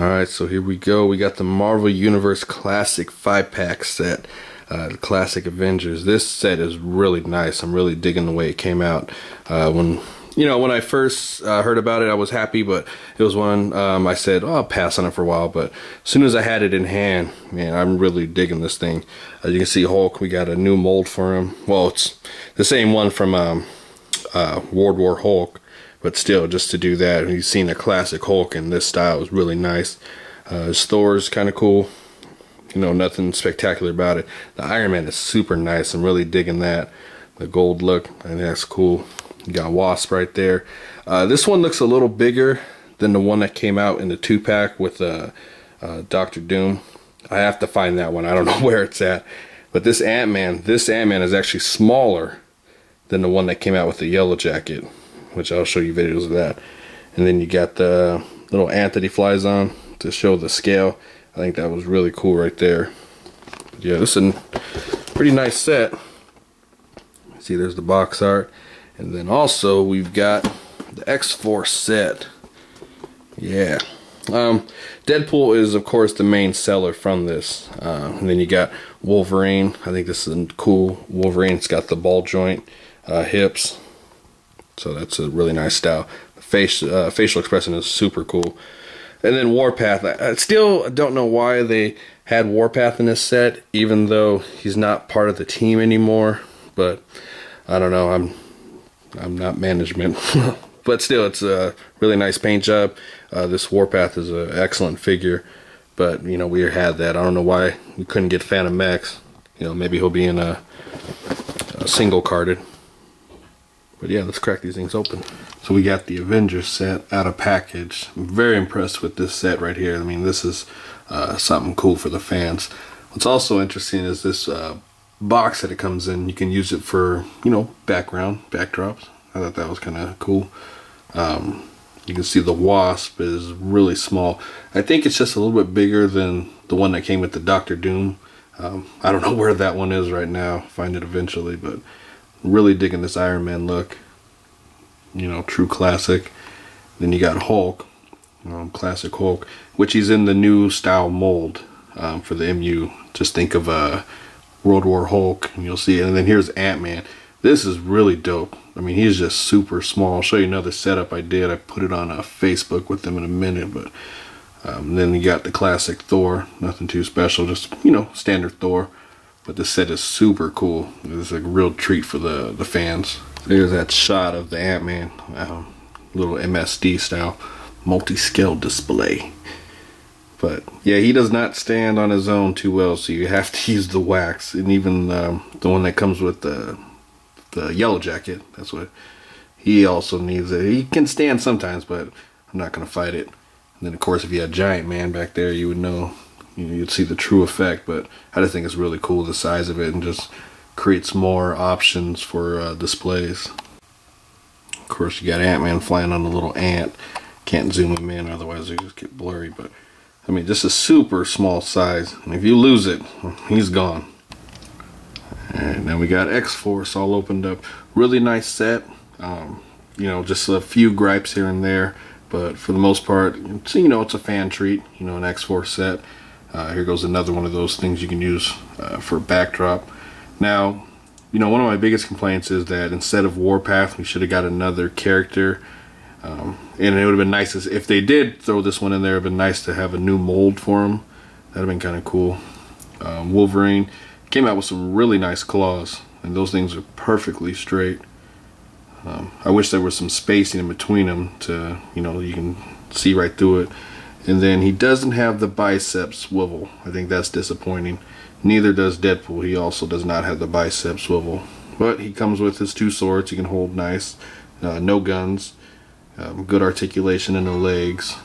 Alright, so here we go. We got the Marvel Universe Classic 5-pack set, the Classic Avengers. This set is really nice. I'm really digging the way it came out. When I first heard about it, I was happy, but it was one I said, oh, I'll pass on it for a while. But as soon as I had it in hand, man, I'm really digging this thing. As you can see, Hulk, we got a new mold for him. Well, it's the same one from World War Hulk. But still, just to do that, you've seen a classic Hulk in this style is really nice. His Thor's kind of cool. Nothing spectacular about it. The Iron Man is super nice. I'm really digging that. The gold look, I think that's cool. You got Wasp right there. This one looks a little bigger than the one that came out in the 2-pack with Dr. Doom. I have to find that one. I don't know where it's at. But this Ant-Man is actually smaller than the one that came out with the Yellow Jacket, which I'll show you videos of that. And then you got the little ant that he flies on to show the scale. I think that was really cool right there. Yeah, this is a pretty nice set. See, there's the box art. And then also we've got the X-Force set. Yeah. Deadpool is, of course, the main seller from this. And then you got Wolverine. I think this is a cool Wolverine. It's got the ball joint hips. So that's a really nice style. Facial expression is super cool. And then Warpath. I still don't know why they had Warpath in this set, even though he's not part of the team anymore. But I don't know. I'm not management. But still, it's a really nice paint job. This Warpath is an excellent figure. But we had that. I don't know why we couldn't get Phantom Max. Maybe he'll be in a single carded. But yeah, let's crack these things open. So we got the Avengers set out of package. I'm very impressed with this set right here. I mean, this is something cool for the fans. What's also interesting is this box that it comes in. You can use it for, backdrops. I thought that was kind of cool. You can see the Wasp is really small. I think it's just a little bit bigger than the one that came with the Dr. Doom. I don't know where that one is right now. Find it eventually, but really digging this Iron Man look. True classic. Then you got Hulk, classic Hulk, which he's in the new style mold for the MU. Just think of World War Hulk, and you'll see it. And then here's Ant-Man. This is really dope. I mean, he's just super small. I'll show you another setup I did. I put it on Facebook with them in a minute. But then you got the classic Thor. Nothing too special, just standard Thor. But this set is super cool. It's a real treat for the fans. There's that shot of the Ant-Man, little MSD style, multi-scale display. But yeah, he does not stand on his own too well, so you have to use the wax. And even the one that comes with the Yellow Jacket, that's what he also needs. He can stand sometimes, but I'm not gonna fight it. And then of course, if you had Giant Man back there, you would know. You'd see the true effect, but I just think it's really cool, the size of it, and just creates more options for displays. Of course, you got Ant-Man flying on a little ant. Can't zoom him in, otherwise they just get blurry. But I mean, just a super small size. And if you lose it, he's gone. And now we got X-Force all opened up. Really nice set. Just a few gripes here and there, but for the most part, it's a fan treat. An X-Force set. Here goes another one of those things you can use for backdrop. Now, one of my biggest complaints is that instead of Warpath, we should have got another character. And it would have been nice if they did throw this one in there. It would have been nice to have a new mold for him. That would have been kind of cool. Wolverine came out with some really nice claws, and those things are perfectly straight. I wish there was some spacing in between them to, you can see right through it. And then he doesn't have the bicep swivel. I think that's disappointing. Neither does Deadpool. He also does not have the bicep swivel. But he comes with his 2 swords he can hold nice. No guns. Good articulation in the legs.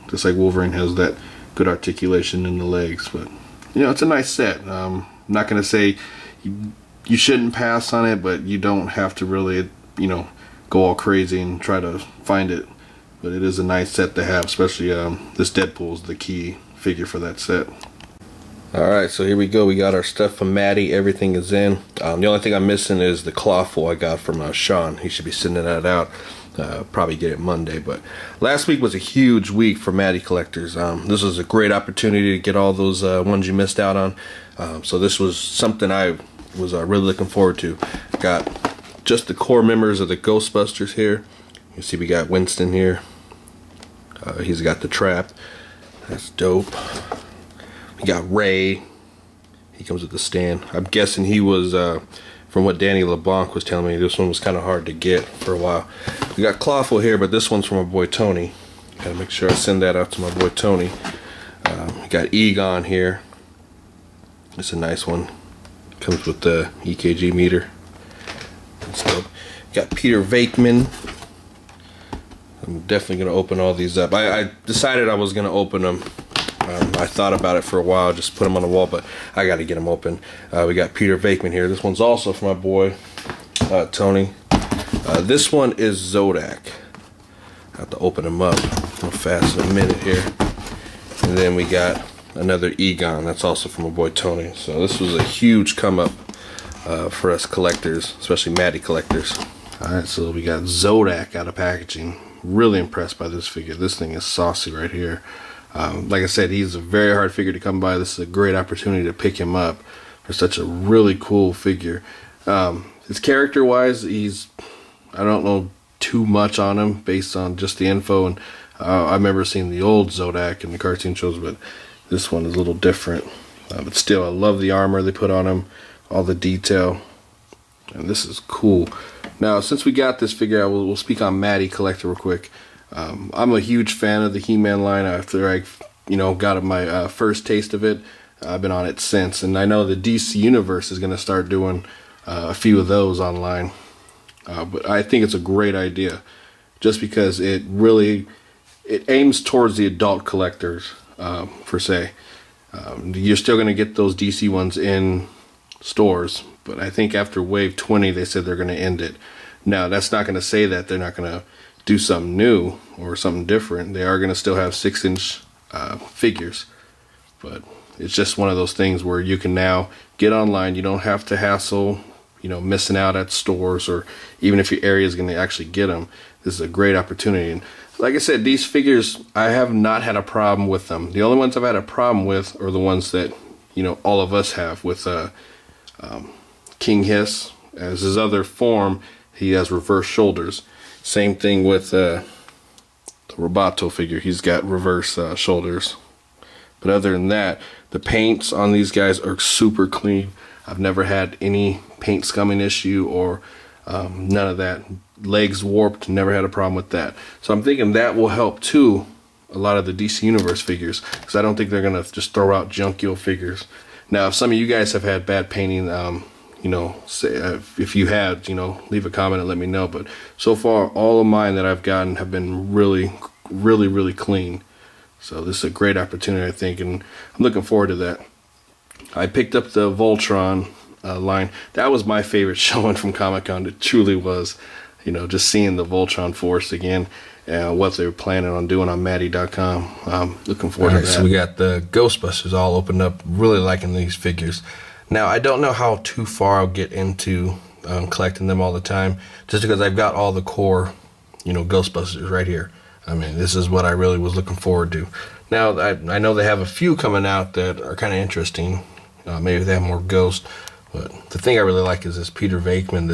Just like Wolverine has that good articulation in the legs. But, it's a nice set. I'm not going to say you shouldn't pass on it, but you don't have to really, go all crazy and try to find it. But it is a nice set to have, especially this Deadpool is the key figure for that set. Alright, so here we go. We got our stuff from Maddie. Everything is in. The only thing I'm missing is the clawful I got from Sean. He should be sending that out. probably get it Monday. But last week was a huge week for Maddie collectors. This was a great opportunity to get all those ones you missed out on. So this was something I was really looking forward to. Got just the core members of the Ghostbusters here. You see we got Winston here. He's got the trap. That's dope. We got Ray. He comes with the stand. I'm guessing he was, from what Danny LeBlanc was telling me, this one was kind of hard to get for a while. We got Clawful here, but this one's from my boy Tony. Gotta make sure I send that out to my boy Tony. We got Egon here. It's a nice one. Comes with the EKG meter. That's dope. Got Peter Venkman. I'm definitely going to open all these up. I decided I was going to open them. I thought about it for a while, just put them on the wall, but I got to get them open. We got Peter Venkman here. This one's also for my boy Tony. This one is Zodac. I have to open them up real fast in a minute here. And then we got another Egon. That's also from my boy Tony. So this was a huge come up for us collectors, especially Maddie collectors. Alright, so we got Zodac out of packaging. Really impressed by this figure. This thing is saucy right here. Like I said, he's a very hard figure to come by. This is a great opportunity to pick him up for such a really cool figure. His character wise, I don't know too much on him based on just the info, and I remember seeing the old Zodac in the cartoon shows, but this one is a little different. But still, I love the armor they put on him, all the detail, and this is cool. Now, since we got this figure, we'll speak on Maddie Collector real quick. I'm a huge fan of the He-Man line. After I, got my first taste of it, I've been on it since. And I know the DC Universe is going to start doing a few of those online. But I think it's a great idea, just because it aims towards the adult collectors, per se. You're still going to get those DC ones in stores, but I think after wave 20 they said they're going to end it. Now that's not going to say that they're not going to do something new or something different. They are going to still have 6-inch figures, but it's just one of those things where you can now get online. You don't have to hassle missing out at stores, or even if your area is going to actually get them. This is a great opportunity. And like I said, these figures, I have not had a problem with them. The only ones I've had a problem with are the ones that all of us have with King Hiss. As his other form, he has reverse shoulders. Same thing with the Roboto figure. He's got reverse shoulders. But other than that, the paints on these guys are super clean. I've never had any paint scumming issue or none of that. Legs warped, never had a problem with that. So I'm thinking that will help too, a lot of the DC Universe figures, because I don't think they're going to just throw out junky figures. Now, if some of you guys have had bad painting, say, if you had, leave a comment and let me know. But so far, all of mine that I've gotten have been really, really, really clean. So this is a great opportunity, I think, and I'm looking forward to that. I picked up the Voltron line. That was my favorite showing from Comic-Con. It truly was. Just seeing the Voltron Force again, and what they were planning on doing on Maddie.com. I'm looking forward to that. So we got the Ghostbusters all opened up. Really liking these figures. Now, I don't know how too far I'll get into collecting them all the time, just because I've got all the core, Ghostbusters right here. I mean, this is what I really was looking forward to. Now, I know they have a few coming out that are kind of interesting. Maybe they have more Ghost, but the thing I really like is this Peter Venkman,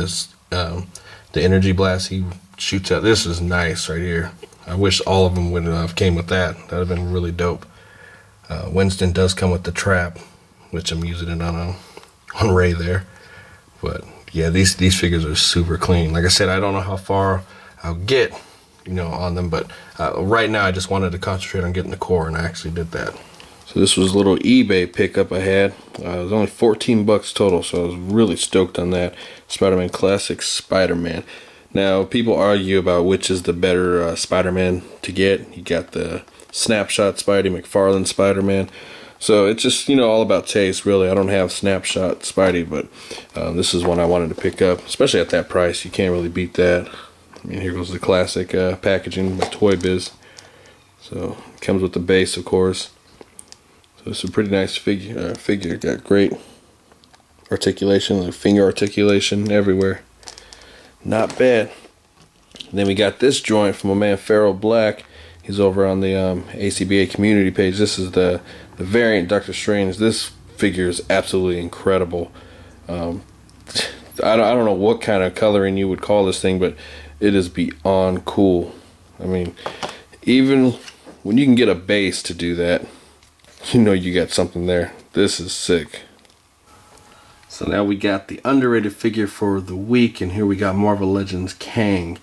the energy blast he shoots out. This is nice right here. I wish all of them would have came with that. That would have been really dope. Winston does come with the trap, which I'm using it on Ray there. But yeah, these figures are super clean. Like I said, I don't know how far I'll get, on them, but right now I just wanted to concentrate on getting the core, and I actually did that. So this was a little eBay pickup I had. It was only 14 bucks total, so I was really stoked on that. Spider-Man Classic Spider-Man. Now, people argue about which is the better Spider-Man to get. You got the Snapshot Spidey, McFarlane Spider-Man. So it's just, all about taste, really. I don't have Snapshot Spidey, but this is one I wanted to pick up, especially at that price. You can't really beat that. I mean, here goes the classic packaging by Toy Biz. So it comes with the base, of course. So it's a pretty nice figure. Got great articulation, like finger articulation everywhere. Not bad. And then we got this joint from my man Pharaoh Black. He's over on the ACBA community page. This is the variant Doctor Strange. This figure is absolutely incredible. I don't know what kind of coloring you would call this thing, but it is beyond cool. I mean, even when you can get a base to do that, you know you got something there. This is sick. So now we got the underrated figure for the week, and here we got Marvel Legends Kang.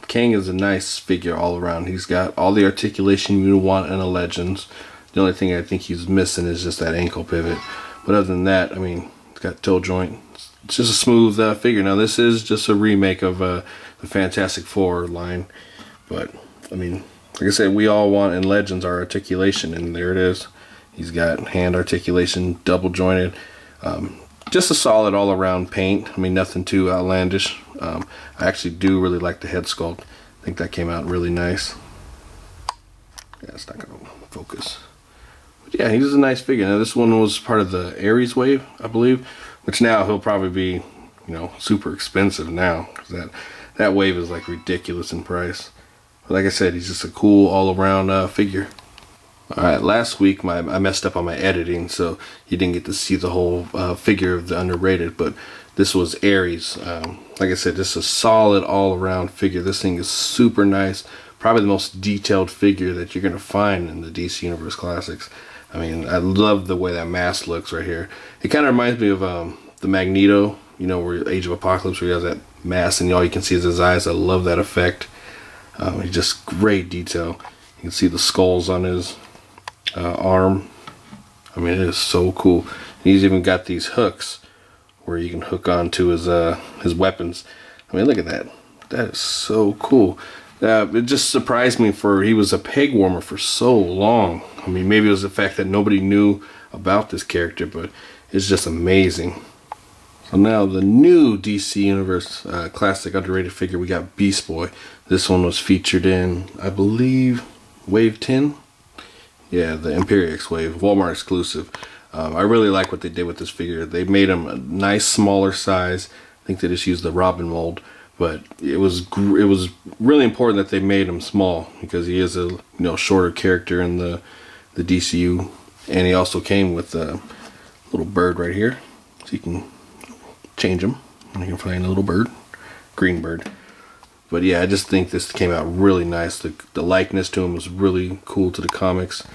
Kang is a nice figure all around. He's got all the articulation you want in a Legends. The only thing I think he's missing is just that ankle pivot. But other than that, I mean, it's got toe joint. It's just a smooth figure. Now this is just a remake of the Fantastic Four line. But, I mean, like I said, we all want in Legends our articulation, and there it is. He's got hand articulation, double jointed. Just a solid all-around paint. I mean, nothing too outlandish. I actually do really like the head sculpt. I think that came out really nice. Yeah, it's not going to focus. But yeah, he's a nice figure. Now, this one was part of the Aries wave, I believe, which now he'll probably be, you know, super expensive now, because that wave is like ridiculous in price. But like I said, he's just a cool all-around figure. Alright, last week I messed up on my editing, so you didn't get to see the whole figure of the underrated, but this was Aries. Like I said, this is a solid all-around figure. This thing is super nice. Probably the most detailed figure that you're going to find in the DC Universe Classics. I mean, I love the way that mask looks right here. It kind of reminds me of the Magneto, you know, where Age of Apocalypse, where he has that mask and all you can see is his eyes. I love that effect. Just great detail. You can see the skulls on his arm. I mean, it is so cool. And he's even got these hooks where you can hook onto his weapons. I mean, look at that. That is so cool. It just surprised me, for he was a peg warmer for so long. I mean, maybe it was the fact that nobody knew about this character, but it's just amazing. So now the new DC Universe classic underrated figure, we got Beast Boy. This one was featured in, I believe, Wave 10. Yeah, the Imperiex Wave, Walmart exclusive. I really like what they did with this figure. They made him a nice smaller size. I think they just used the Robin mold, but it was really important that they made him small, because he is a shorter character in the DCU, and he also came with a little bird right here, so you can change him and you can find a little bird, green bird. But yeah, I just think this came out really nice. The likeness to him was really cool to the comics.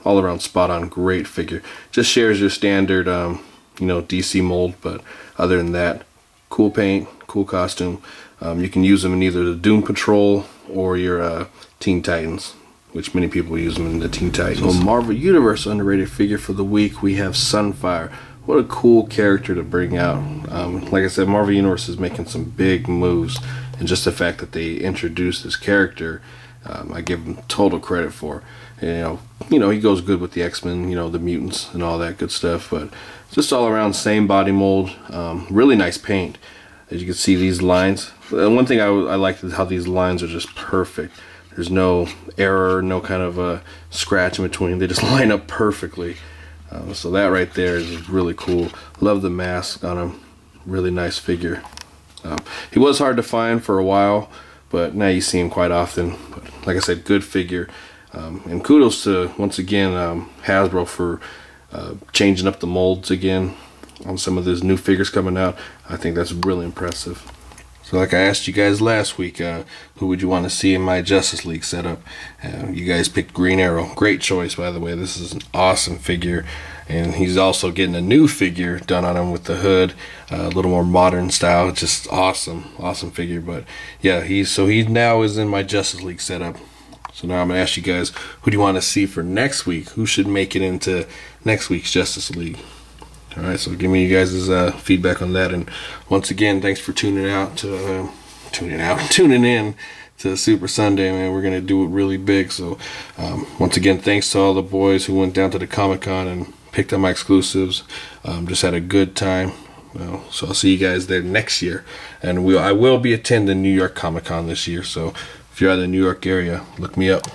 All around spot on, great figure. Just shares your standard, DC mold, but other than that, cool paint, cool costume. You can use them in either the Doom Patrol or your Teen Titans, which many people use them in the Teen Titans. So Marvel Universe underrated figure for the week, we have Sunfire. What a cool character to bring out. Like I said, Marvel Universe is making some big moves, and just the fact that they introduced this character, I give them total credit for. You know, he goes good with the X-Men, the mutants and all that good stuff, but just all around same body mold, really nice paint. As you can see, these lines, one thing I like is how these lines are just perfect. There's no error, no kind of scratch in between. They just line up perfectly. So that right there is really cool. Love the mask on him. Really nice figure. He was hard to find for a while, but now you see him quite often. But like I said, good figure. And kudos to, once again, Hasbro for changing up the molds again on some of these new figures coming out. I think that's really impressive. So like I asked you guys last week, who would you want to see in my Justice League setup? You guys picked Green Arrow. Great choice, by the way. This is an awesome figure. And he's also getting a new figure done on him with the hood, a little more modern style. Just awesome, awesome figure. But yeah, he now is in my Justice League setup. So now I'm going to ask you guys, who do you want to see for next week? Who should make it into next week's Justice League? Alright, so give me you guys' feedback on that. And once again, thanks for tuning in to Super Sunday, man. We're going to do it really big. So once again, thanks to all the boys who went down to the Comic-Con and picked up my exclusives. Just had a good time. So I'll see you guys there next year. And I will be attending New York Comic-Con this year. So if you're out in the New York area, look me up.